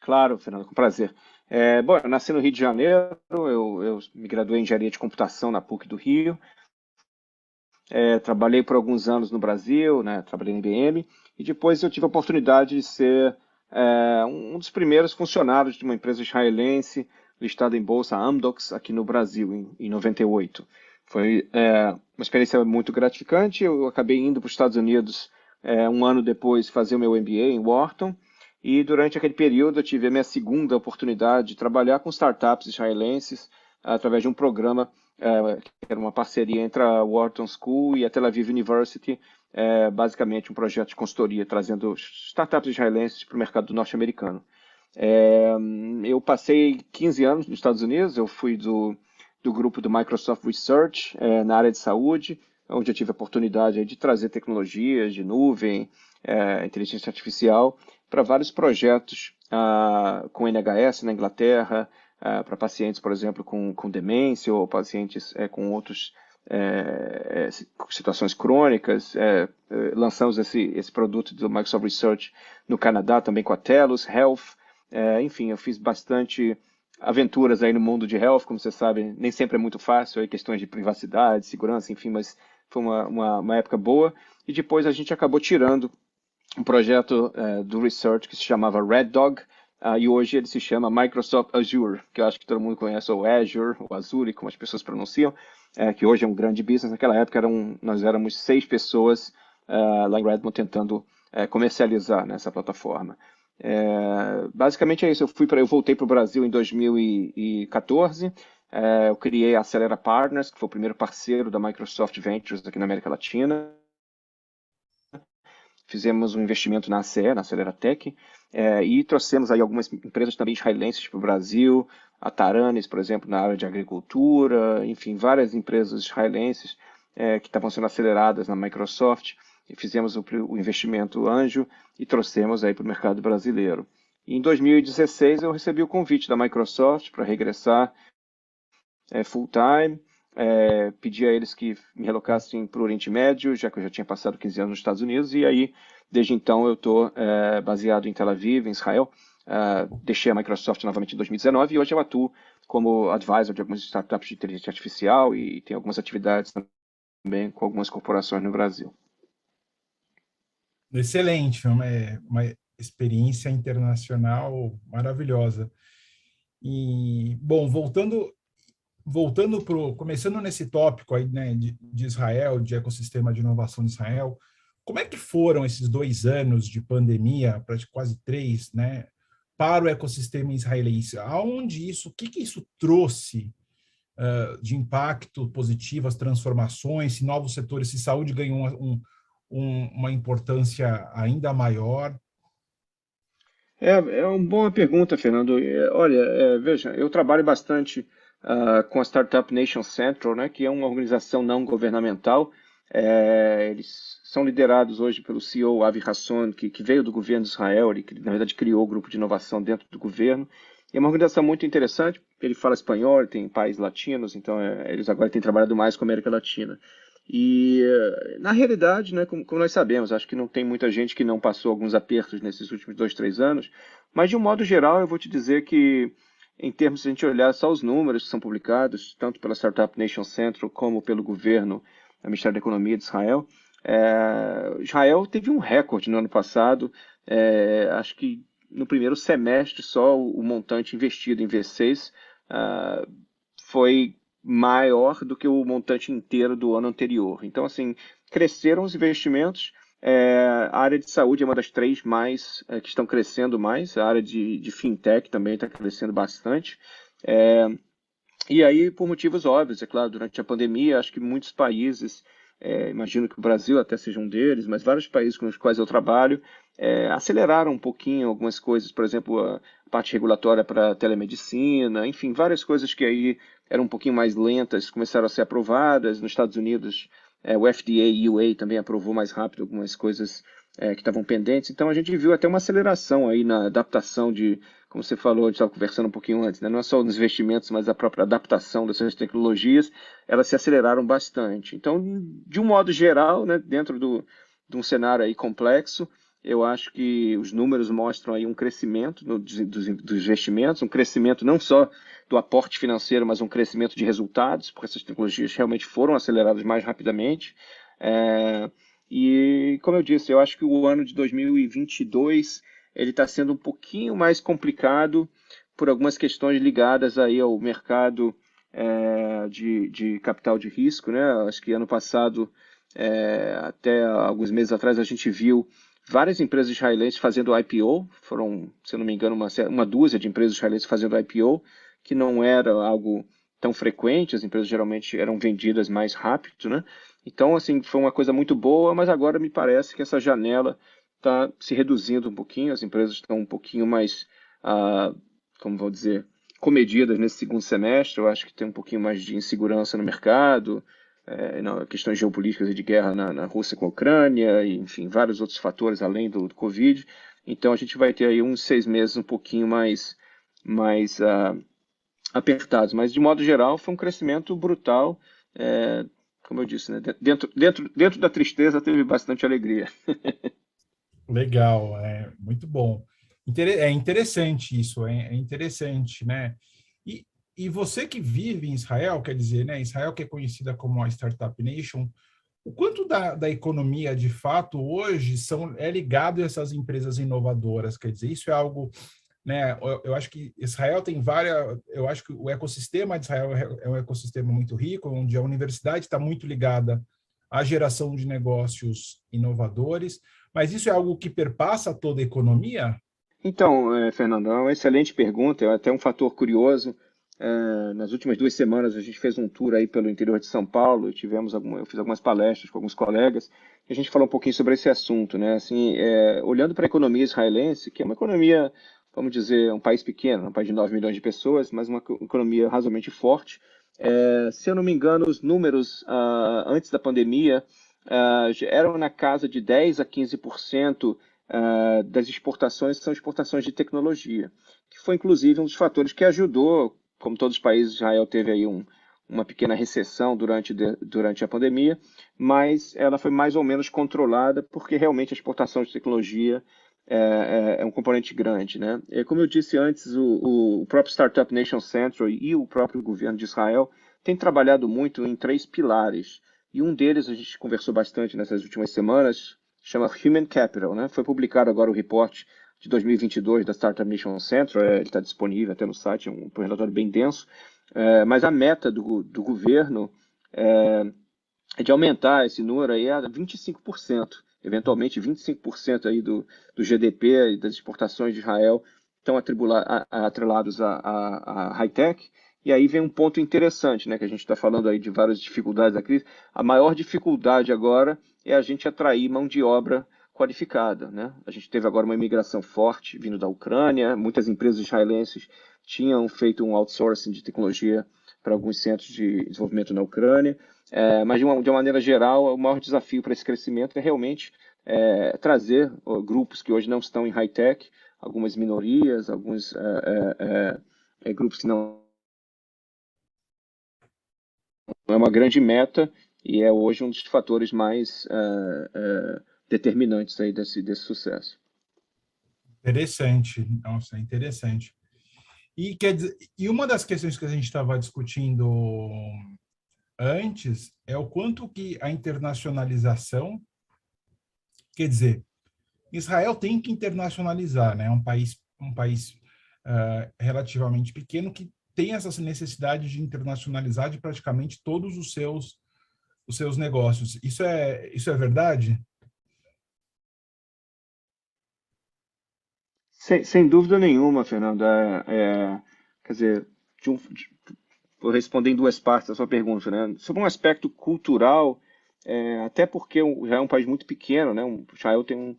Claro, Fernando, com prazer. Bom, eu nasci no Rio de Janeiro, eu me graduei em Engenharia de Computação na PUC do Rio. Trabalhei por alguns anos no Brasil, né, trabalhei na IBM, e depois eu tive a oportunidade de ser um dos primeiros funcionários de uma empresa israelense listada em bolsa, a Amdocs, aqui no Brasil, em 98. Foi uma experiência muito gratificante. Eu acabei indo para os Estados Unidos um ano depois fazer o meu MBA em Wharton, e durante aquele período eu tive a minha segunda oportunidade de trabalhar com startups israelenses através de um programa que era uma parceria entre a Wharton School e a Tel Aviv University, basicamente um projeto de consultoria trazendo startups israelenses para o mercado norte-americano. Eu passei 15 anos nos Estados Unidos, eu fui do grupo do Microsoft Research na área de saúde, onde eu tive a oportunidade de trazer tecnologias de nuvem, inteligência artificial, para vários projetos com NHS na Inglaterra, para pacientes, por exemplo, com demência ou pacientes com outras situações crônicas. Lançamos esse produto do Microsoft Research no Canadá, também com a TELUS Health. Enfim, eu fiz bastante aventuras aí no mundo de health, como você sabe, nem sempre é muito fácil, aí questões de privacidade, segurança, enfim, mas foi uma época boa. E depois a gente acabou tirando um projeto do Research que se chamava Red Dog, e hoje ele se chama Microsoft Azure, que eu acho que todo mundo conhece, ou Azure, ou Azure, como as pessoas pronunciam, que hoje é um grande business. Naquela época nós éramos 6 pessoas lá em Redmond tentando comercializar nessa plataforma. Basicamente é isso. Eu voltei para o Brasil em 2014. Eu criei a Acelera Partners, que foi o primeiro parceiro da Microsoft Ventures aqui na América Latina. Fizemos um investimento na ACE, na Aceleratec, e trouxemos aí algumas empresas também israelenses para o Brasil, a Taranis, por exemplo, na área de agricultura, enfim, várias empresas israelenses que estavam sendo aceleradas na Microsoft, e fizemos o investimento anjo e trouxemos aí para o mercado brasileiro. E em 2016 eu recebi o convite da Microsoft para regressar full-time, pedi a eles que me relocassem para o Oriente Médio, já que eu já tinha passado 15 anos nos Estados Unidos, e aí, desde então, eu estou baseado em Tel Aviv, em Israel. Deixei a Microsoft novamente em 2019 e hoje eu atuo como advisor de algumas startups de inteligência artificial e tenho algumas atividades também com algumas corporações no Brasil. Excelente, uma experiência internacional maravilhosa. E, bom, começando nesse tópico aí, né, de Israel, de ecossistema de inovação de Israel, como é que foram esses 2 anos de pandemia, quase 3, né, para o ecossistema israelense? O que isso trouxe de impacto positivo, as transformações, se novos setores, se saúde ganhou uma importância ainda maior? É uma boa pergunta, Fernando. Olha, veja, eu trabalho bastante com a Startup Nation Central, né, que é uma organização não governamental. Eles são liderados hoje pelo CEO Avi Hasson, que veio do governo de Israel, ele que, na verdade, criou o grupo de inovação dentro do governo. E é uma organização muito interessante. Ele fala espanhol, ele tem pais latinos, então eles agora têm trabalhado mais com a América Latina. E, na realidade, né, como nós sabemos, acho que não tem muita gente que não passou alguns apertos nesses últimos 2, 3 anos, mas de um modo geral eu vou te dizer que, em termos de a gente olhar só os números que são publicados, tanto pela Startup Nation Central como pelo governo, o Ministério da Economia de Israel, Israel teve um recorde no ano passado. Acho que no primeiro semestre só o montante investido em V6 foi maior do que o montante inteiro do ano anterior. Então, assim, cresceram os investimentos. A área de saúde é uma das 3 mais que estão crescendo mais. A área de fintech também está crescendo bastante. E aí, por motivos óbvios, é claro, durante a pandemia, acho que muitos países, imagino que o Brasil até seja um deles, mas vários países com os quais eu trabalho, aceleraram um pouquinho algumas coisas, por exemplo, a parte regulatória para telemedicina, enfim, várias coisas que aí eram um pouquinho mais lentas começaram a ser aprovadas. Nos Estados Unidos, o FDA e o UA também aprovou mais rápido algumas coisas que estavam pendentes. Então, a gente viu até uma aceleração aí na adaptação como você falou, a gente estava conversando um pouquinho antes, né? Não é só nos investimentos, mas a própria adaptação dessas tecnologias, elas se aceleraram bastante. Então, de um modo geral, né, dentro de um cenário aí complexo, Eu acho que os números mostram aí um crescimento dos investimentos, um crescimento não só do aporte financeiro, mas um crescimento de resultados, porque essas tecnologias realmente foram aceleradas mais rapidamente. É, e, como eu disse, eu acho que o ano de 2022 ele está sendo um pouquinho mais complicado por algumas questões ligadas aí ao mercado de capital de risco, né? Acho que ano passado, até alguns meses atrás, a gente viu várias empresas israelenses fazendo IPO, foram, se eu não me engano, uma dúzia de empresas israelenses fazendo IPO, que não era algo tão frequente, as empresas geralmente eram vendidas mais rápido, né? Então, assim, foi uma coisa muito boa, mas agora me parece que essa janela está se reduzindo um pouquinho, as empresas estão um pouquinho mais, como vou dizer, comedidas nesse segundo semestre. Eu acho que tem um pouquinho mais de insegurança no mercado, questões geopolíticas e de guerra na Rússia com a Ucrânia, e, enfim, vários outros fatores além do Covid. Então a gente vai ter aí uns 6 meses um pouquinho mais apertados. Mas, de modo geral, foi um crescimento brutal. Como eu disse, né? Dentro da tristeza teve bastante alegria. Legal, é muito bom. É interessante isso, é interessante, né? E, e você que vive em Israel, quer dizer, né? Israel que é conhecida como a Startup Nation, o quanto da economia, de fato, hoje é ligado a essas empresas inovadoras? Quer dizer, isso é algo, né? Eu acho que Israel tem várias. Eu acho que o ecossistema de Israel é um ecossistema muito rico, onde a universidade está muito ligada à geração de negócios inovadores, mas isso é algo que perpassa toda a economia? Então, Fernando, é uma excelente pergunta, é até um fator curioso. Nas últimas 2 semanas a gente fez um tour aí pelo interior de São Paulo, eu fiz algumas palestras com alguns colegas, e a gente falou um pouquinho sobre esse assunto, né? Assim, olhando para a economia israelense, que é uma economia, vamos dizer, um país pequeno, um país de 9 milhões de pessoas, mas uma economia razoavelmente forte. Se eu não me engano, os números antes da pandemia eram na casa de 10 a 15% das exportações são exportações de tecnologia, que foi inclusive um dos fatores que ajudou, como todos os países, Israel teve aí uma pequena recessão durante a pandemia, mas ela foi mais ou menos controlada porque realmente a exportação de tecnologia é um componente grande, né? Como eu disse antes, o próprio Startup Nation Central e o próprio governo de Israel têm trabalhado muito em 3 pilares. E um deles a gente conversou bastante nessas últimas semanas, chama Human Capital, né? Foi publicado agora o report de 2022 da Startup Nation Central, ele está disponível até no site, é um relatório bem denso, mas a meta do governo é de aumentar esse número aí a 25%, eventualmente 25% aí do GDP e das exportações de Israel estão atrelados a high-tech. E aí vem um ponto interessante, né, que a gente está falando aí de várias dificuldades da crise. A maior dificuldade agora é a gente atrair mão de obra qualificada, né? A gente teve agora uma imigração forte vindo da Ucrânia, muitas empresas israelenses tinham feito um outsourcing de tecnologia para alguns centros de desenvolvimento na Ucrânia, mas de uma maneira geral, o maior desafio para esse crescimento é realmente trazer grupos que hoje não estão em high-tech, algumas minorias, alguns grupos que não é uma grande meta e é hoje um dos fatores mais determinantes aí desse sucesso. Interessante, nossa, interessante. E, quer dizer, e uma das questões que a gente estava discutindo antes é o quanto que a internacionalização, quer dizer, Israel tem que internacionalizar, né? É um país relativamente pequeno que tem essa necessidade de internacionalizar de praticamente todos os seus negócios. Isso é verdade? Sem dúvida nenhuma, Fernando. Quer dizer, vou responder em duas partes a sua pergunta, né? Sobre um aspecto cultural, até porque já é um país muito pequeno, né? Israel tem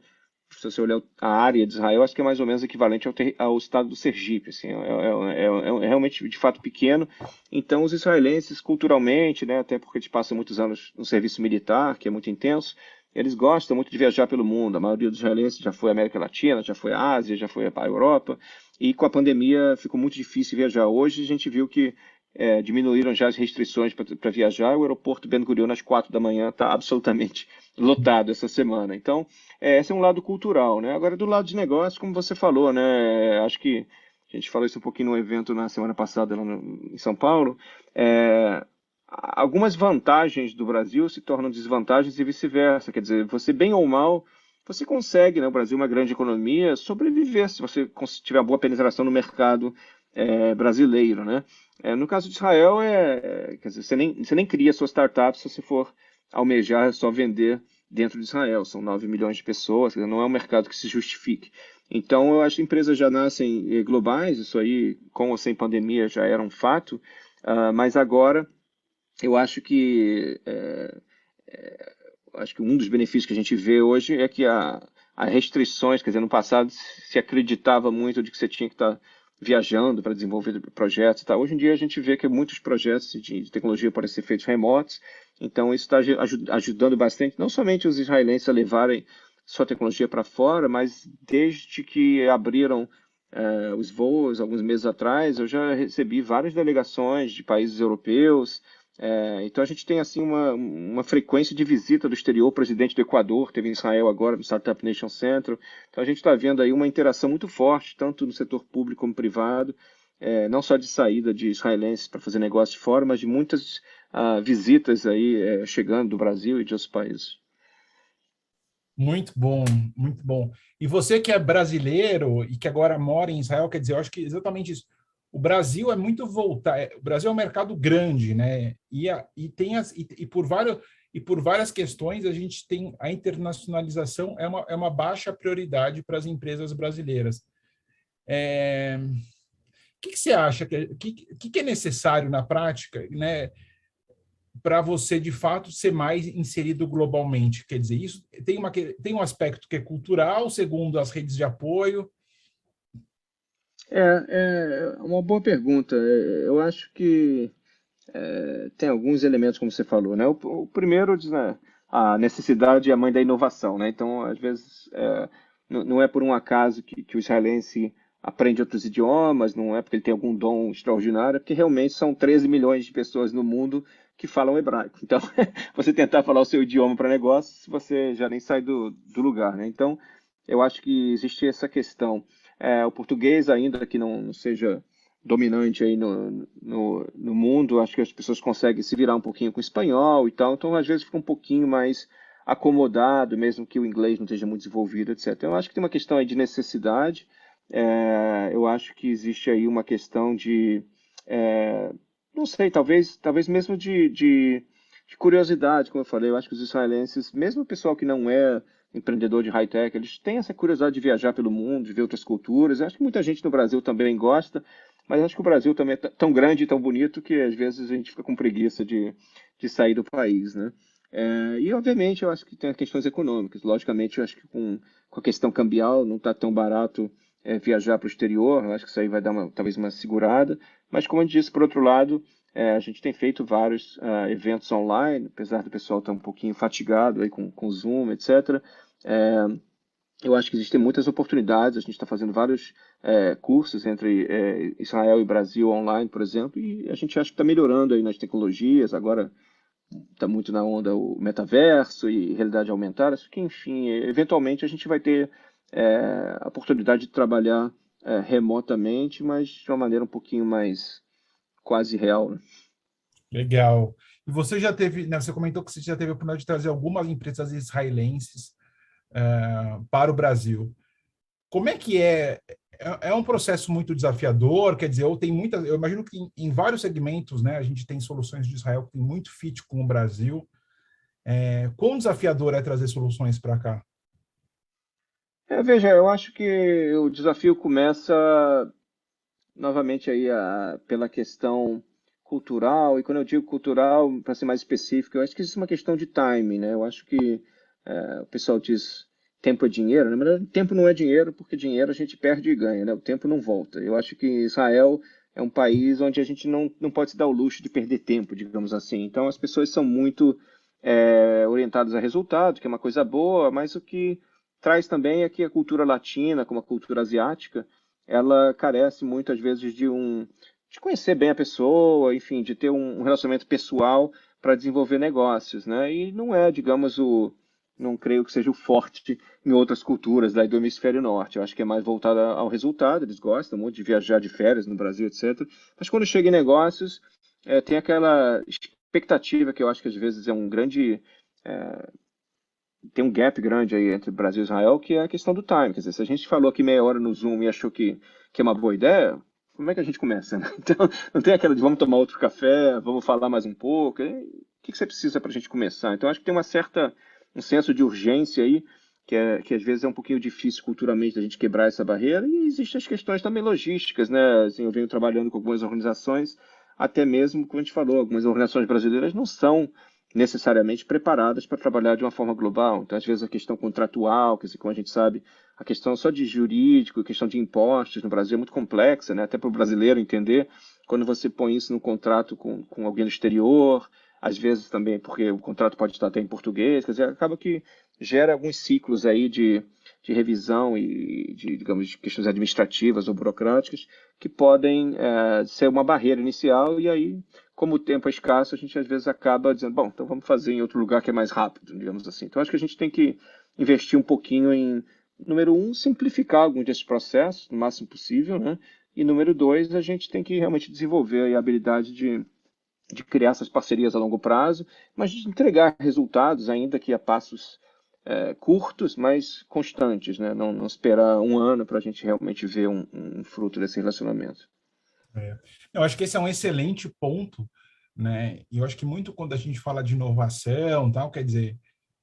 se você olhar a área de Israel, acho que é mais ou menos equivalente ao estado do Sergipe, assim, é realmente de fato pequeno. Então, os israelenses, culturalmente, né, até porque eles passam muitos anos no serviço militar, que é muito intenso, eles gostam muito de viajar pelo mundo. A maioria dos israelenses já foi à América Latina, já foi à Ásia, já foi para a Europa, e com a pandemia ficou muito difícil viajar. Hoje a gente viu que diminuíram já as restrições para viajar. O aeroporto Ben Gurion às 4 da manhã está absolutamente lotado essa semana. Então, esse é um lado cultural, né? Agora, do lado de negócio, como você falou, né? Acho que a gente falou isso um pouquinho no evento na semana passada lá em São Paulo. Algumas vantagens do Brasil se tornam desvantagens e vice-versa. Quer dizer, você bem ou mal, você consegue, né? O Brasil é uma grande economia, sobreviver se você tiver boa penetração no mercado brasileiro, né? No caso de Israel, quer dizer, você nem cria sua startup se você for almejar só vender dentro de Israel. São 9 milhões de pessoas, quer dizer, não é um mercado que se justifique. Então, eu acho que empresas já nascem globais, isso aí, com ou sem pandemia, já era um fato, mas agora eu acho que um dos benefícios que a gente vê hoje é que há restrições, quer dizer, no passado se acreditava muito de que você tinha que estar viajando para desenvolver projetos e tal. Hoje em dia a gente vê que muitos projetos de tecnologia podem ser feitos remotos, então isso está ajudando bastante, não somente os israelenses a levarem sua tecnologia para fora, mas desde que abriram os voos, alguns meses atrás, eu já recebi várias delegações de países europeus. Então a gente tem assim uma frequência de visita do exterior. O presidente do Equador teve em Israel agora, no Startup Nation Center. Então a gente está vendo aí uma interação muito forte, tanto no setor público como privado, não só de saída de israelenses para fazer negócio de fora, mas de muitas visitas aí chegando do Brasil e de outros países. Muito bom, muito bom. E você que é brasileiro e que agora mora em Israel, quer dizer, eu acho que exatamente isso. O Brasil é muito voltado. O Brasil é um mercado grande, né? E por várias questões a gente tem a internacionalização é uma baixa prioridade para as empresas brasileiras. O que você acha que é necessário na prática, né? Para você, de fato, ser mais inserido globalmente? Quer dizer, isso tem um aspecto que é cultural, segundo as redes de apoio. É uma boa pergunta. Eu acho que tem alguns elementos, como você falou, né? O primeiro diz, né, a necessidade é a mãe da inovação, né? Então, às vezes, não é por um acaso que o israelense aprende outros idiomas, não é porque ele tem algum dom extraordinário, é porque realmente são 13 milhões de pessoas no mundo que falam hebraico. Então, você tentar falar o seu idioma para negócios, você já nem sai do lugar, né? Então, eu acho que existe essa questão. O português, ainda que não seja dominante aí no mundo, acho que as pessoas conseguem se virar um pouquinho com o espanhol e tal, então às vezes fica um pouquinho mais acomodado, mesmo que o inglês não esteja muito desenvolvido, etc. Então, eu acho que tem uma questão aí de necessidade. Eu acho que existe aí uma questão não sei, talvez mesmo de curiosidade, como eu falei. Eu acho que os israelenses, mesmo o pessoal que não é empreendedor de high-tech, eles têm essa curiosidade de viajar pelo mundo, de ver outras culturas. Eu acho que muita gente no Brasil também gosta, mas acho que o Brasil também é tão grande e tão bonito que às vezes a gente fica com preguiça de sair do país, né? E obviamente eu acho que tem questões econômicas. Logicamente, eu acho que com a questão cambial não está tão barato viajar para o exterior. Eu acho que isso aí vai dar talvez uma segurada. Mas como eu disse, por outro lado, a gente tem feito vários eventos online, apesar do pessoal estar um pouquinho fatigado aí com Zoom, etc. Eu acho que existem muitas oportunidades. A gente está fazendo vários cursos entre Israel e Brasil online, por exemplo, e a gente acha que está melhorando aí nas tecnologias. Agora está muito na onda o metaverso e realidade aumentada. Acho que, enfim, eventualmente a gente vai ter a oportunidade de trabalhar remotamente, mas de uma maneira um pouquinho mais quase real, né? Legal. E você já teve, né, você comentou que você já teve a oportunidade de trazer algumas empresas israelenses para o Brasil. Como é que é? É um processo muito desafiador, quer dizer, ou tem muitas, eu imagino que em vários segmentos, né, a gente tem soluções de Israel que tem muito fit com o Brasil. Quão desafiador é trazer soluções para cá? Veja, eu acho que o desafio começa novamente aí pela questão cultural, e quando eu digo cultural, para ser mais específico, eu acho que isso é uma questão de time, né? Eu acho que o pessoal diz tempo é dinheiro, na verdade, tempo não é dinheiro, porque dinheiro a gente perde e ganha, né? O tempo não volta. Eu acho que Israel é um país onde a gente não pode se dar o luxo de perder tempo, digamos assim. Então, as pessoas são muito orientadas a resultado, que é uma coisa boa, mas o que traz também é que a cultura latina, como a cultura asiática, ela carece muitas vezes de conhecer bem a pessoa, enfim, de ter um relacionamento pessoal para desenvolver negócios, né? E não é, digamos, não creio que seja o forte em outras culturas lá do hemisfério norte. Eu acho que é mais voltado ao resultado, eles gostam muito de viajar de férias no Brasil, etc. Mas quando chega em negócios, tem aquela expectativa que eu acho que às vezes é um grande tem um gap grande aí entre Brasil e Israel, que é a questão do time. Quer dizer, se a gente falou aqui meia hora no Zoom e achou que é uma boa ideia, como é que a gente começa, né? Então, não tem aquela de vamos tomar outro café, vamos falar mais um pouco. O que você precisa para a gente começar? Então, acho que tem um senso de urgência aí, que às vezes é um pouquinho difícil culturalmente da gente quebrar essa barreira, e existem as questões também logísticas, né? Assim, eu venho trabalhando com algumas organizações, até mesmo, como a gente falou, algumas organizações brasileiras não são necessariamente preparadas para trabalhar de uma forma global. Então, às vezes, a questão contratual, que, como a gente sabe, a questão só de jurídico, a questão de impostos no Brasil é muito complexa, né? Até para o brasileiro entender, quando você põe isso no contrato com alguém do exterior, às vezes também porque o contrato pode estar até em português, quer dizer, acaba que gera alguns ciclos aí de revisão e de, digamos, de questões administrativas ou burocráticas que podem ser uma barreira inicial e aí como o tempo é escasso, a gente às vezes acaba dizendo, bom, então vamos fazer em outro lugar que é mais rápido, digamos assim. Então acho que a gente tem que investir um pouquinho em, número um, simplificar alguns desses processos, no máximo possível, né? E número dois, a gente tem que realmente desenvolver a habilidade de criar essas parcerias a longo prazo, mas de entregar resultados, ainda que a passos curtos, mas constantes, né? Não esperar um ano para a gente realmente ver um fruto desse relacionamento. É. Eu acho que esse é um excelente ponto, né? E eu acho que muito quando a gente fala de inovação, tal, quer dizer,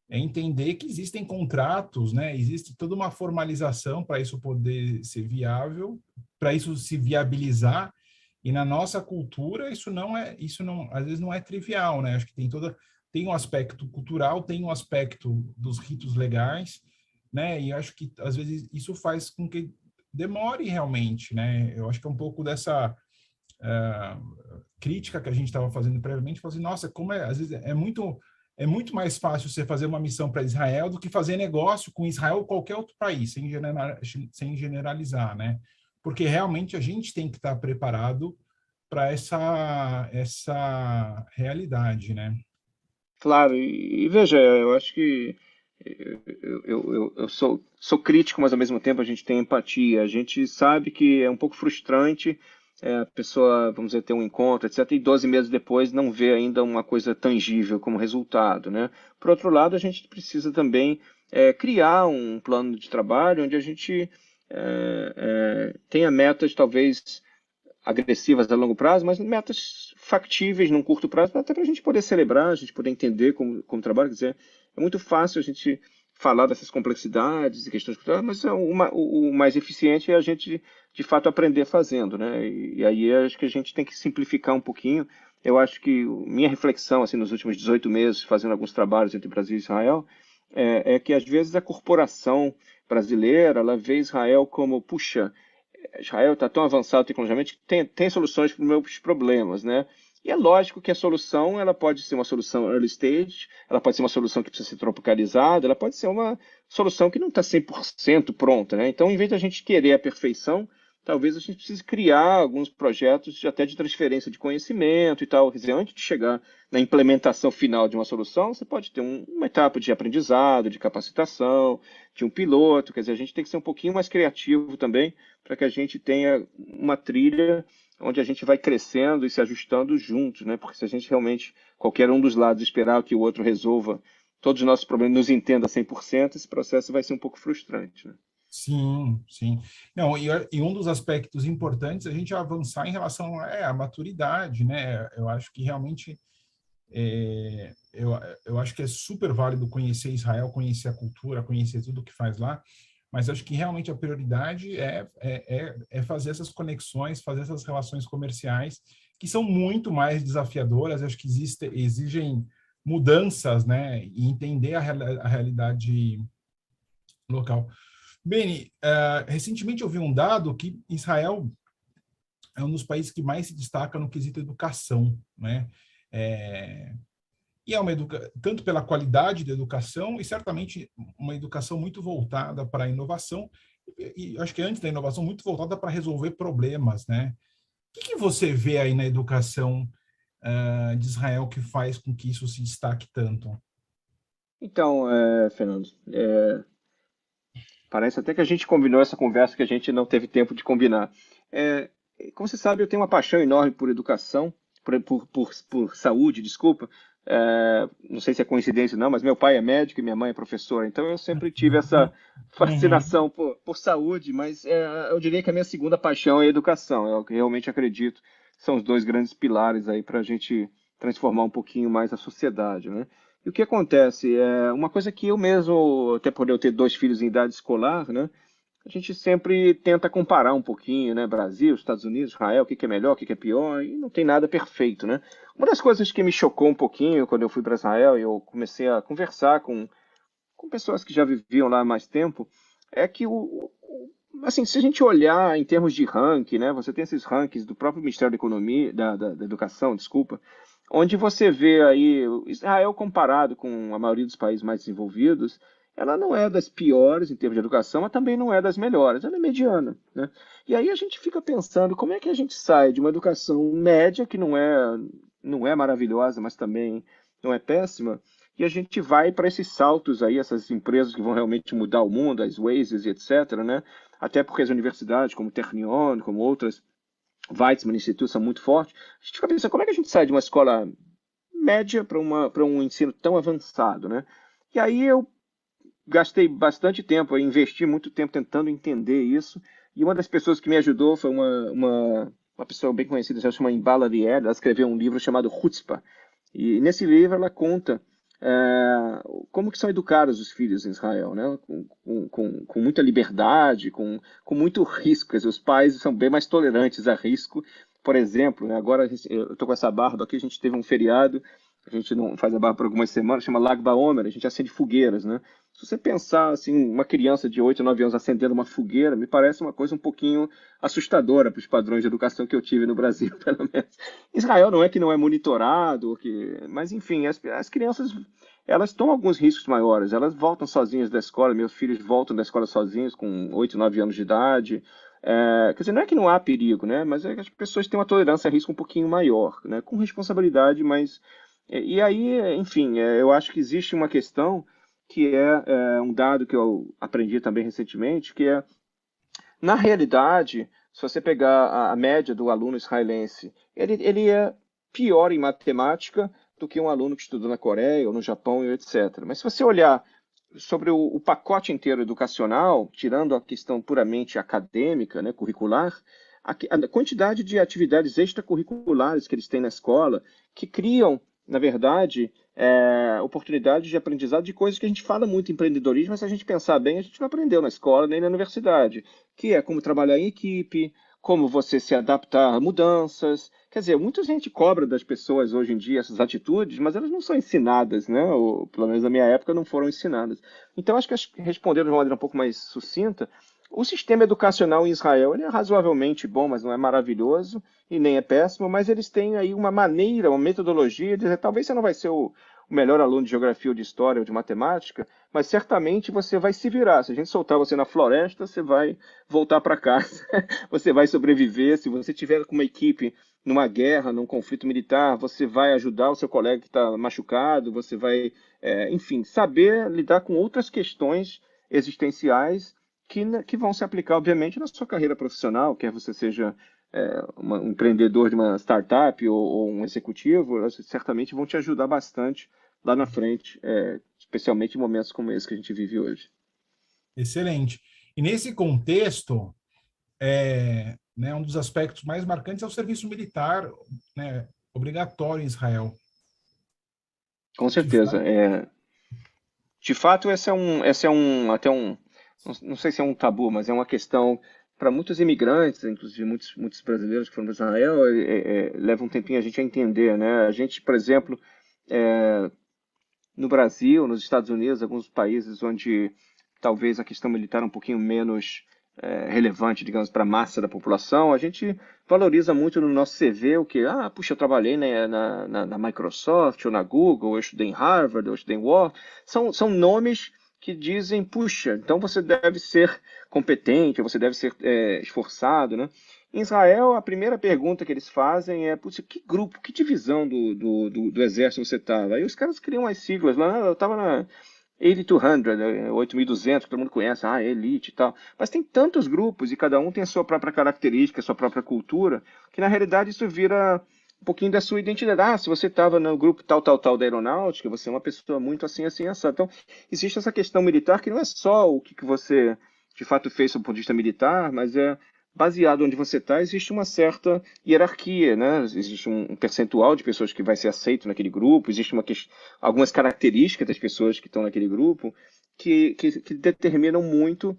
é entender que existem contratos, né? Existe toda uma formalização para isso poder ser viável, para isso se viabilizar. E na nossa cultura isso não, às vezes não é trivial, né? Acho que tem um aspecto cultural, tem um aspecto dos ritos legais, né? E acho que às vezes isso faz com que demore realmente, né? Eu acho que é um pouco dessa crítica que a gente estava fazendo previamente, falando assim, nossa, como às vezes é muito mais fácil você fazer uma missão para Israel do que fazer negócio com Israel ou qualquer outro país, sem generalizar, né? Porque realmente a gente tem que estar preparado para essa realidade, né? Claro, e veja, eu acho que eu sou crítico, mas ao mesmo tempo a gente tem empatia. A gente sabe que é um pouco frustrante a pessoa, vamos dizer, ter um encontro, etc., e 12 meses depois não vê ainda uma coisa tangível como resultado, né? Por outro lado, a gente precisa também criar um plano de trabalho onde a gente tenha metas, talvez agressivas a longo prazo, mas metas factíveis num curto prazo, até para a gente poder celebrar, a gente poder entender como trabalho. Quer dizer, é muito fácil a gente falar dessas complexidades e questões culturais, mas o mais eficiente é a gente, de fato, aprender fazendo, né? E aí acho que a gente tem que simplificar um pouquinho. Eu acho que minha reflexão, assim, nos últimos 18 meses, fazendo alguns trabalhos entre Brasil e Israel, é que às vezes a corporação brasileira, ela vê Israel como, puxa, Israel está tão avançado tecnologicamente que tem soluções para os meus problemas, né? E é lógico que a solução ela pode ser uma solução early stage, ela pode ser uma solução que precisa ser tropicalizada, ela pode ser uma solução que não está 100% pronta, né? Então, em vez de a gente querer a perfeição, talvez a gente precise criar alguns projetos até de transferência de conhecimento e tal. Quer dizer, antes de chegar na implementação final de uma solução, você pode ter uma etapa de aprendizado, de capacitação, de um piloto. Quer dizer, a gente tem que ser um pouquinho mais criativo também para que a gente tenha uma trilha onde a gente vai crescendo e se ajustando juntos, né? Porque se a gente realmente, qualquer um dos lados, esperar que o outro resolva todos os nossos problemas, nos entenda 100%, esse processo vai ser um pouco frustrante, né? Sim, sim. Não, e um dos aspectos importantes é a gente avançar em relação à maturidade, né? Eu acho que realmente eu acho que é super válido conhecer Israel, conhecer a cultura, conhecer tudo que faz lá, mas acho que realmente a prioridade é fazer essas conexões, fazer essas relações comerciais, que são muito mais desafiadoras, acho que exigem mudanças, né, e entender a realidade local. Beni, recentemente eu vi um dado que Israel é um dos países que mais se destaca no quesito educação, né? É, e é tanto pela qualidade da educação e certamente uma educação muito voltada para a inovação e acho que antes da inovação muito voltada para resolver problemas, né? que você vê aí na educação de Israel que faz com que isso se destaque tanto? Então, Fernando, parece até que a gente combinou essa conversa que a gente não teve tempo de combinar. É, como você sabe, eu tenho uma paixão enorme por educação, por saúde, desculpa. Não sei se é coincidência ou não, mas meu pai é médico e minha mãe é professora, então eu sempre tive essa Uhum. fascinação por saúde, mas eu diria que a minha segunda paixão é a educação. Eu realmente acredito que são os dois grandes pilares aí para a gente transformar um pouquinho mais a sociedade, né? E o que acontece? Uma coisa que eu mesmo, até por eu ter dois filhos em idade escolar, né? A gente sempre tenta comparar um pouquinho, né? Brasil, Estados Unidos, Israel, o que que é melhor, o que que é pior, e não tem nada perfeito, né? Uma das coisas que me chocou um pouquinho quando eu fui para Israel e eu comecei a conversar com pessoas que já viviam lá há mais tempo, é que assim, se a gente olhar em termos de ranking, né? Você tem esses rankings do próprio Ministério da Economia, da Educação, desculpa, onde você vê aí Israel comparado com a maioria dos países mais desenvolvidos, ela não é das piores em termos de educação, mas também não é das melhores, ela é mediana, né? E aí a gente fica pensando como é que a gente sai de uma educação média, que não é maravilhosa, mas também não é péssima, e a gente vai para esses saltos aí, essas empresas que vão realmente mudar o mundo, as Waze e etc., né? Até porque as universidades, como Technion, como outras, Weizmann Institute, são muito fortes. A gente fica pensando, como é que a gente sai de uma escola média para um ensino tão avançado, né? E aí eu gastei bastante tempo, eu investi muito tempo tentando entender isso, e uma das pessoas que me ajudou foi uma pessoa bem conhecida, ela se chama Imbala Lier, ela escreveu um livro chamado Chutzpah, e nesse livro ela conta como que são educados os filhos em Israel, né? Com muita liberdade, com muito risco. Quer dizer, os pais são bem mais tolerantes a risco. Por exemplo, né, agora eu estou com essa barba aqui, a gente teve um feriado, a gente não faz a barba por algumas semanas, chama Lag BaOmer, a gente acende fogueiras, né? Se você pensar assim, uma criança de 8 9 anos acendendo uma fogueira, me parece uma coisa um pouquinho assustadora para os padrões de educação que eu tive no Brasil, pelo menos. Israel não é que não é monitorado, mas enfim, as crianças elas tomam alguns riscos maiores, elas voltam sozinhas da escola, meus filhos voltam da escola sozinhos com 8 9 anos de idade. Quer dizer, não é que não há perigo, né? Mas é que as pessoas têm uma tolerância a risco um pouquinho maior, né? Com responsabilidade, mas. E aí, enfim, eu acho que existe uma questão que é um dado que eu aprendi também recentemente, que na realidade, se você pegar a média do aluno israelense, ele é pior em matemática do que um aluno que estudou na Coreia ou no Japão e etc. Mas se você olhar sobre o pacote inteiro educacional, tirando a questão puramente acadêmica, né, curricular, a quantidade de atividades extracurriculares que eles têm na escola, que criam, na verdade, oportunidades de aprendizado de coisas que a gente fala muito em empreendedorismo, mas se a gente pensar bem, a gente não aprendeu na escola nem na universidade, que é como trabalhar em equipe, como você se adaptar a mudanças. Quer dizer, muita gente cobra das pessoas hoje em dia essas atitudes, mas elas não são ensinadas, né? Ou, pelo menos na minha época, não foram ensinadas. Então, acho que respondendo de uma maneira um pouco mais sucinta, o sistema educacional em Israel ele é razoavelmente bom, mas não é maravilhoso e nem é péssimo, mas eles têm aí uma maneira, uma metodologia de dizer, talvez você não vai ser o melhor aluno de geografia ou de história ou de matemática, mas certamente você vai se virar. Se a gente soltar você na floresta, você vai voltar para casa, você vai sobreviver. Se você tiver com uma equipe numa guerra, num conflito militar, você vai ajudar o seu colega que está machucado, você vai, enfim, saber lidar com outras questões existenciais que vão se aplicar, obviamente, na sua carreira profissional, quer você seja um empreendedor de uma startup ou um executivo, elas certamente vão te ajudar bastante lá na frente, especialmente em momentos como esse que a gente vive hoje. Excelente. E nesse contexto, né, um dos aspectos mais marcantes é o serviço militar, né, obrigatório em Israel. Com De certeza. fato, De fato, até não sei se é um tabu, mas é uma questão para muitos imigrantes, inclusive muitos brasileiros que foram para Israel, leva um tempinho a gente a entender, né? A gente, por exemplo, é, no Brasil, nos Estados Unidos, alguns países onde talvez a questão militar é um pouquinho menos relevante, digamos, para a massa da população, a gente valoriza muito no nosso CV o que, puxa, eu trabalhei na Microsoft ou na Google, eu estudei em Harvard, eu estudei em Wharton. São nomes que dizem, puxa, então você deve ser competente, você deve ser esforçado, né? Em Israel, a primeira pergunta que eles fazem é: "Putz, que grupo, que divisão do exército você estava?" Aí os caras criam as siglas lá. Eu estava na 8200, 8.200, que todo mundo conhece, elite e tal. Mas tem tantos grupos e cada um tem a sua própria característica, a sua própria cultura, que na realidade isso vira um pouquinho da sua identidade. Se você estava no grupo tal, tal, tal da aeronáutica, você é uma pessoa muito assim, assim, assim. Então, existe essa questão militar que não é só o que você de fato fez do ponto de vista militar, mas é baseado onde você está, existe uma certa hierarquia, né? Existe um percentual de pessoas que vai ser aceito naquele grupo, existe algumas características das pessoas que estão naquele grupo que determinam muito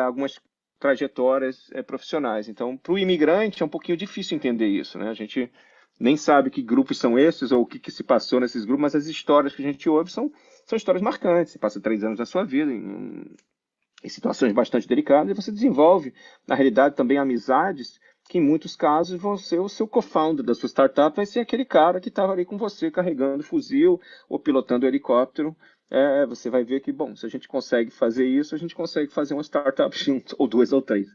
algumas trajetórias profissionais. Então, para o imigrante é um pouquinho difícil entender isso, né? A gente nem sabe que grupos são esses ou o que se passou nesses grupos, mas as histórias que a gente ouve são histórias marcantes. Você passa 3 anos da sua vida em situações bastante delicadas, e você desenvolve, na realidade, também amizades que, em muitos casos, vão ser o seu co-founder da sua startup, vai ser aquele cara que estava ali com você carregando fuzil ou pilotando o helicóptero. Você vai ver que, bom, se a gente consegue fazer isso, a gente consegue fazer uma startup junto, ou duas ou três.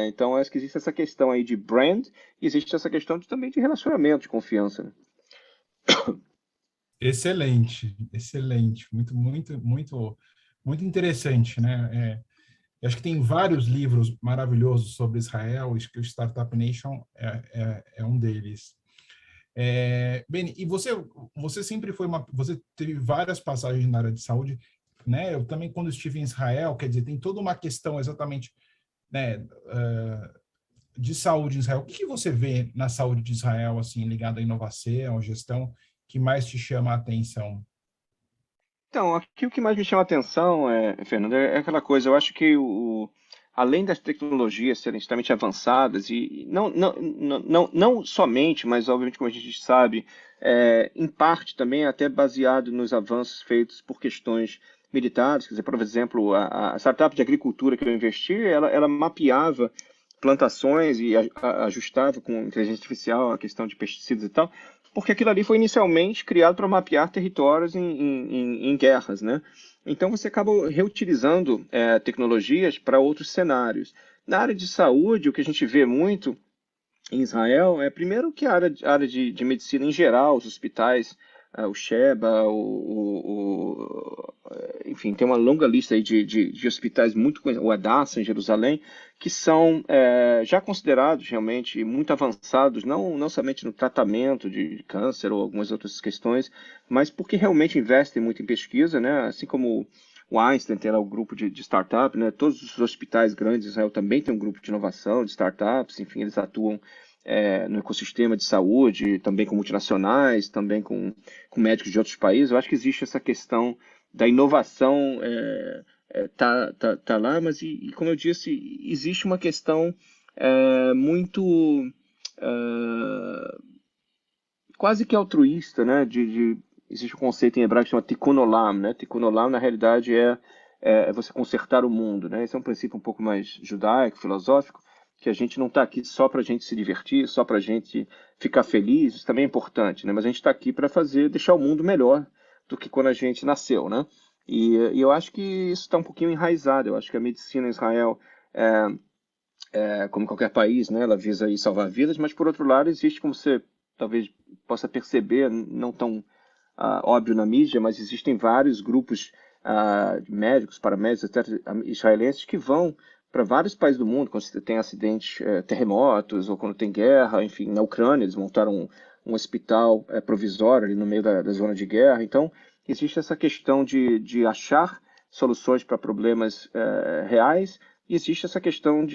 Então, acho que existe essa questão aí de brand, e existe essa questão também de relacionamento, de confiança. Né? Excelente, excelente, muito, muito, muito, muito interessante, né? Eu acho que tem vários livros maravilhosos sobre Israel, acho que o Startup Nation é um deles. Beni, e você sempre você teve várias passagens na área de saúde, né? Eu também, quando estive em Israel, quer dizer, tem toda uma questão exatamente, né, de saúde em Israel. O que você vê na saúde de Israel, assim, ligado à inovação, à gestão, que mais te chama a atenção? Então, aqui o que mais me chama a atenção, Fernando, é aquela coisa. Eu acho que além das tecnologias serem extremamente avançadas, e não somente, mas obviamente, como a gente sabe, em parte também até baseado nos avanços feitos por questões militares. Quer dizer, por exemplo, a startup de agricultura que eu investi, ela mapeava plantações e ajustava com inteligência artificial a questão de pesticidas e tal, porque aquilo ali foi inicialmente criado para mapear territórios em guerras, né? Então você acaba reutilizando tecnologias para outros cenários. Na área de saúde, o que a gente vê muito em Israel primeiro que a área de medicina em geral, os hospitais, o Sheba, enfim, tem uma longa lista aí de hospitais muito conhecidos, o Hadassah em Jerusalém, que são já considerados realmente muito avançados, não somente no tratamento de câncer ou algumas outras questões, mas porque realmente investem muito em pesquisa, né? Assim como o Einstein tem lá o grupo de startup, né? Todos os hospitais grandes de Israel também têm um grupo de inovação, de startups, enfim, eles atuam no ecossistema de saúde, também com multinacionais, também com médicos de outros países. Eu acho que existe essa questão da inovação tá lá, mas como eu disse, existe uma questão muito é, quase que altruísta, né? Existe um conceito em hebraico que chama tikkun olam, né? Tikkun olam, na realidade, é você consertar o mundo, né? Esse é um princípio um pouco mais judaico, filosófico, que a gente não está aqui só para a gente se divertir, só para a gente ficar feliz, isso também é importante, né? Mas a gente está aqui para deixar o mundo melhor do que quando a gente nasceu, né? E eu acho que isso está um pouquinho enraizado. Eu acho que a medicina em Israel como qualquer país, né, ela visa aí salvar vidas, mas por outro lado existe, como você talvez possa perceber, não tão óbvio na mídia, mas existem vários grupos de médicos, paramédicos, etc., israelenses que vão para vários países do mundo, quando tem acidentes, terremotos, ou quando tem guerra, enfim, na Ucrânia eles montaram um hospital provisório ali no meio da zona de guerra. Então, existe essa questão de achar soluções para problemas reais, e existe essa questão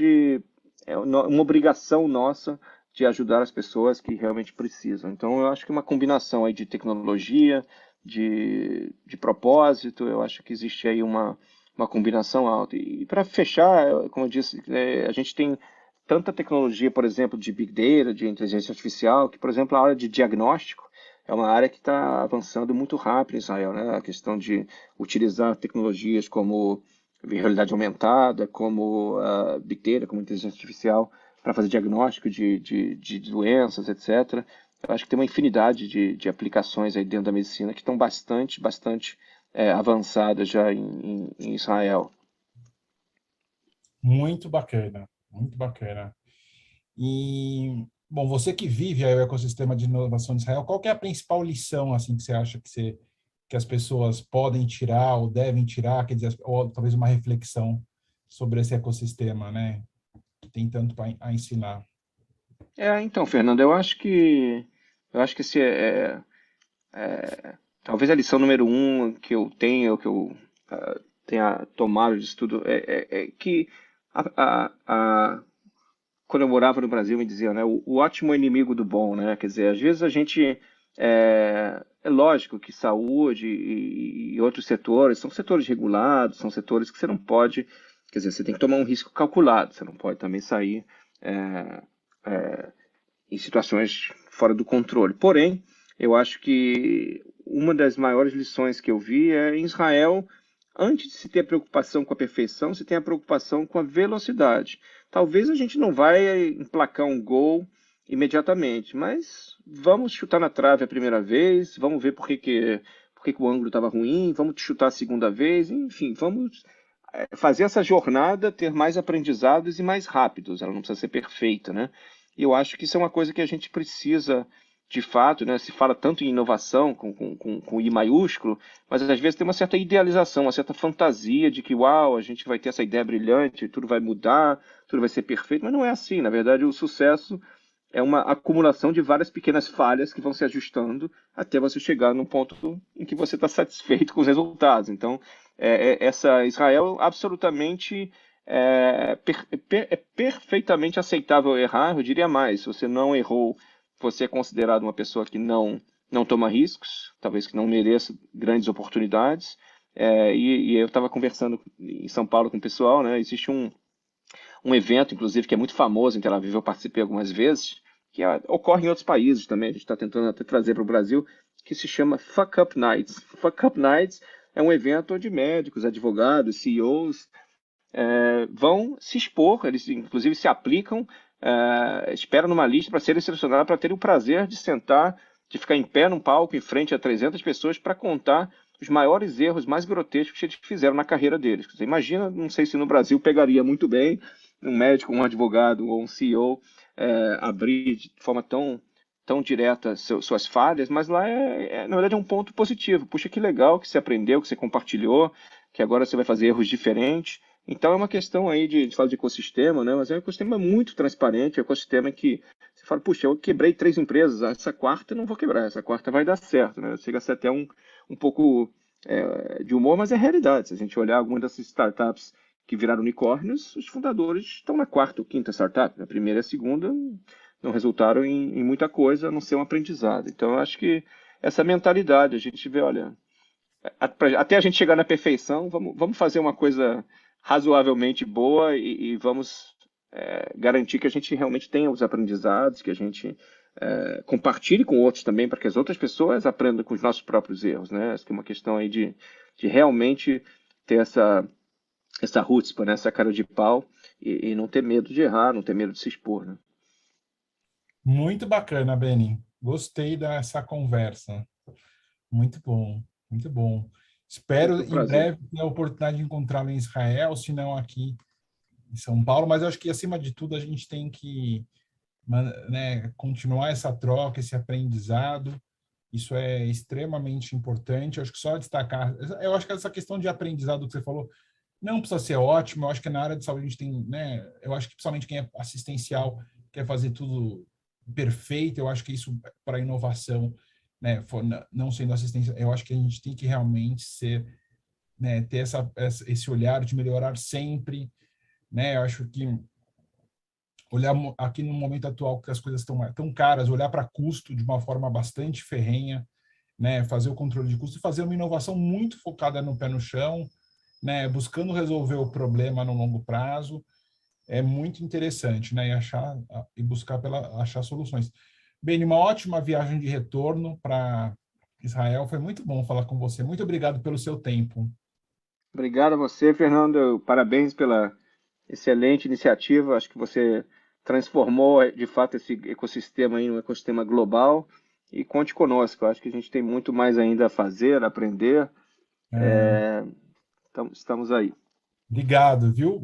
uma obrigação nossa de ajudar as pessoas que realmente precisam. Então, eu acho que uma combinação aí de tecnologia, de propósito, eu acho que existe aí uma combinação alta. E para fechar, como eu disse, a gente tem tanta tecnologia, por exemplo, de Big Data, de inteligência artificial, que, por exemplo, a área de diagnóstico é uma área que está avançando muito rápido em Israel, né? A questão de utilizar tecnologias como realidade aumentada, como Big Data, como inteligência artificial, para fazer diagnóstico de doenças, etc. Eu acho que tem uma infinidade de aplicações aí dentro da medicina que estão bastante avançadas já em Israel. Muito bacana, muito bacana. E, bom, você que vive aí o ecossistema de inovação de Israel, qual que é a principal lição assim que você acha que as pessoas podem tirar ou devem tirar, quer dizer, ou talvez uma reflexão sobre esse ecossistema, né? Que tem tanto a ensinar. Então, Fernando, eu acho que esse talvez a lição número um que eu tenho, que eu tenha tomado de estudo, é que a, a, a- quando eu morava no Brasil me diziam, né, o ótimo é inimigo do bom, né? Quer dizer, às vezes a gente é lógico que saúde e outros setores são setores regulados, são setores que você não pode, quer dizer, você tem que tomar um risco calculado, você não pode também sair é, em situações fora do controle. Porém, eu acho que uma das maiores lições que eu vi é em Israel, antes de se ter preocupação com a perfeição, se tem a preocupação com a velocidade. Talvez a gente não vai emplacar um gol imediatamente, mas vamos chutar na trave a primeira vez, vamos ver por que o ângulo estava ruim, vamos chutar a segunda vez, enfim, vamos fazer essa jornada ter mais aprendizados e mais rápidos. Ela não precisa ser perfeita, né? E eu acho que isso é uma coisa que a gente precisa, de fato, né? Se fala tanto em inovação com I maiúsculo, mas às vezes tem uma certa idealização, uma certa fantasia de que, uau, a gente vai ter essa ideia brilhante, tudo vai mudar, tudo vai ser perfeito, mas não é assim. Na verdade, o sucesso é uma acumulação de várias pequenas falhas que vão se ajustando até você chegar num ponto em que você está satisfeito com os resultados. Então, essa Israel absolutamente é perfeitamente aceitável errar. Eu diria mais, se você não errou, você é considerado uma pessoa que não toma riscos, talvez que não mereça grandes oportunidades. E eu estava conversando em São Paulo com o pessoal, né? Existe um evento, inclusive, que é muito famoso em Tel Aviv, eu participei algumas vezes, que ocorre em outros países também, a gente está tentando até trazer para o Brasil, que se chama Fuck Up Nights. Fuck Up Nights é um evento onde médicos, advogados, CEOs vão se expor, eles inclusive se aplicam, esperam numa lista para serem selecionados para terem o prazer de sentar, de ficar em pé num palco em frente a 300 pessoas para contar os maiores erros mais grotescos que eles fizeram na carreira deles. Você imagina, não sei se no Brasil pegaria muito bem um médico, um advogado ou um CEO abrir de forma tão direta suas falhas, mas lá na verdade é um ponto positivo. Puxa, que legal que você aprendeu, que você compartilhou, que agora você vai fazer erros diferentes. Então é uma questão aí de falar de ecossistema, né? Mas é um ecossistema muito transparente, é um ecossistema que você fala, puxa, eu quebrei 3 empresas, essa quarta eu não vou quebrar, essa quarta vai dar certo, né? Chega a ser até um pouco de humor, mas é realidade. Se a gente olhar algumas dessas startups que viraram unicórnios, os fundadores estão na quarta ou quinta startup. Na primeira e a segunda não resultaram em muita coisa, a não ser um aprendizado. Então eu acho que essa mentalidade, a gente vê, olha, até a gente chegar na perfeição, vamos fazer uma coisa razoavelmente boa e vamos garantir que a gente realmente tenha os aprendizados, que a gente compartilhe com outros também, para que as outras pessoas aprendam com os nossos próprios erros, né? Acho que é uma questão aí de realmente ter essa chutzpah, né? Essa cara de pau e não ter medo de errar, não ter medo de se expor, né? Muito bacana, Beni. Gostei dessa conversa. Muito bom, muito bom. Espero Sempre um em prazer. breve ter a oportunidade de encontrá-lo em Israel, se não aqui em São Paulo, mas eu acho que, acima de tudo, a gente tem que, né, continuar essa troca, esse aprendizado. Isso é extremamente importante. Eu acho que só destacar, eu acho que essa questão de aprendizado que você falou não precisa ser ótimo. Eu acho que na área de saúde a gente tem, né, eu acho que principalmente quem é assistencial quer fazer tudo perfeito. Eu acho que isso para a inovação, né, não sendo assistência, eu acho que a gente tem que realmente ser, né, ter esse olhar de melhorar sempre, né? Eu acho que olhar aqui no momento atual que as coisas estão tão caras, olhar para custo de uma forma bastante ferrenha, né, fazer o controle de custo e fazer uma inovação muito focada no pé no chão, né, buscando resolver o problema no longo prazo, é muito interessante, né, e buscar achar soluções. Bem, uma ótima viagem de retorno para Israel, foi muito bom falar com você. Muito obrigado pelo seu tempo. Obrigado a você, Fernando. Parabéns pela excelente iniciativa. Acho que você transformou, de fato, esse ecossistema em um ecossistema global. E conte conosco. Acho que a gente tem muito mais ainda a fazer, a aprender. É, Então, estamos aí. obrigado, viu?